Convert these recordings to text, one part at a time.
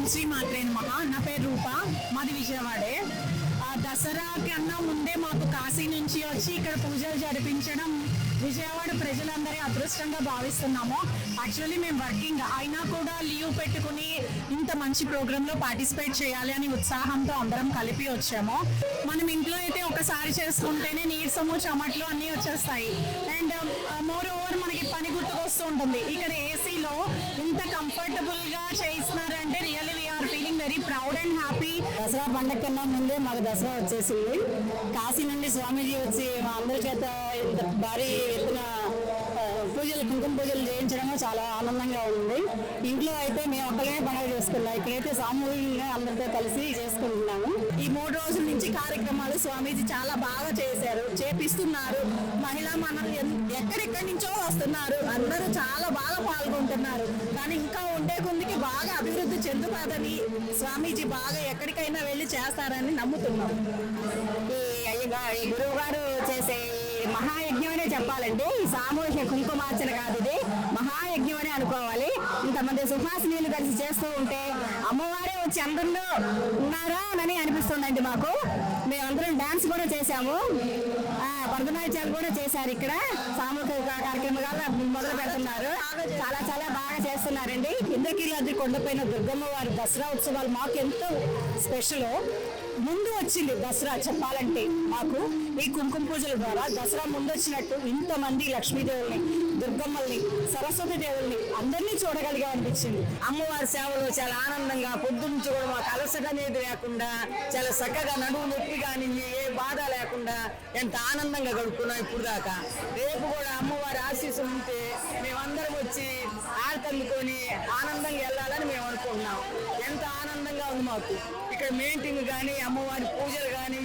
ఓం శ్రీ మాత్రే నమః. నా పేరు రూప, మాది విజయవాడే. దసరా కన్నా ముందే మాకు కాశీ నుంచి వచ్చి ఇక్కడ పూజలు జరిపించడం విజయవాడ ప్రజలందరి అదృష్టంగా భావిస్తున్నాము. యాక్చువల్లీ మేము వర్కింగ్ అయినా కూడా లీవ్ పెట్టుకుని ఇంత మంచి ప్రోగ్రాంలో పార్టిసిపేట్ చేయాలి అని ఉత్సాహంతో అందరం కలిపి వచ్చాము. మనం ఇంట్లో అయితే ఒకసారి చేసుకుంటేనే నీరసము చెమట్లు అన్నీ వచ్చేస్తాయి. అండ్ మోర్ ఓవర్ మనకి పని గుర్తుకొస్తూ ఉంటుంది. ఇక్కడ ఏసీలో ఇంత కంఫర్టబుల్గా చేయిస్తున్నారంటే really we are feeling very proud and happy. Dasara పండగ కన్నా ముందే మాకు దసరా వచ్చేసింది. కాశీ నుండి స్వామీజీ వచ్చి మా అందరి చేత ఇంత భారీ ఎత్తున పూజలు, కుంకుమ పూజలు చేయించడం చాలా ఆనందంగా ఉంది. ఇంట్లో అయితే మేము ఒక్కనే పండుగ చేసుకున్నాం, ఇక్కడైతే సామూహికంగా అందరితో కలిసి చేసుకుంటున్నాము. ఈ 3 రోజుల నుంచి కార్యక్రమాలు స్వామీజీ చాలా బాగా చేపిస్తున్నారు. మహిళా మనల్ని ఎక్కడెక్కడి నుంచో వస్తున్నారు, అందరూ చాలా బాగా పాల్గొంటున్నారు. కానీ ఇంకా ఉండే కొద్దికి బాగా అభివృద్ధి చెందుతాదని స్వామీజీ బాగా ఎక్కడికైనా వెళ్ళి చేస్తారని నమ్ముతున్నాం. ఈ గురువు గారు చేసే మహాయజ్ఞం అనే చెప్పాలండి. ఈ సామూహిక కుంకుమార్చన కాదు, ఇది మహాయజ్ఞం అనే అనుకోవాలి. ఇంతమంది సుహాసినీలు కలిసి చేస్తూ ఉంటే అమ్మవారే వచ్చి అందరిలో ఉన్నారా అని అనిపిస్తుందండి మాకు. మేమందరం డాన్స్ కూడా చేశాము, భరతనాట్యాలు కూడా చేశారు. ఇక్కడ సామూహిక కార్యక్రమాలు మొదలు పెడుతున్నారు. చాలా చాలా బాగా చేస్తున్నారండి. ఇంద్రకీలాద్రి కొండపైన దుర్గమ్మ వారి దసరా ఉత్సవాలు మాకు ఎంతో స్పెషల్. ముందు వచ్చింది దసరా చెప్పాలంటే మాకు ఈ కుంకుమ పూజల ద్వారా దసరా ముందు వచ్చినట్టు ఇంతమంది లక్ష్మీదేవుల్ని, దుర్గమ్మల్ని, సరస్వతి దేవుల్ని అందరినీ చూడగలిగా అనిపించింది. అమ్మవారి సేవలు చాలా ఆనందంగా పొద్దున్నుంచి కూడా మాకు అలసట అనేది లేకుండా చాలా చక్కగా నడువు నొప్పి కానీ ఏ బాధ లేకుండా ఎంత ఆనందంగా గడుపుకున్నాం ఇప్పుడు దాకా. రేపు కూడా అమ్మవారి ఆశీస్సులు ఉంటే మేమందరం వచ్చి ఆడతల్లుకొని ఆనందంగా వెళ్ళాలని మేము అనుకుంటున్నాం. ఎంత ఆనందంగా ఉంది మాకు. ఇక్కడ మెయింటింగ్ కానీ అమ్మవారి పూజలు కానీ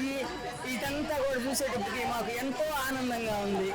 ఇదంతా కూడా చూసేటప్పటికి మాకు ఎంతో ఆనందంగా ఉంది.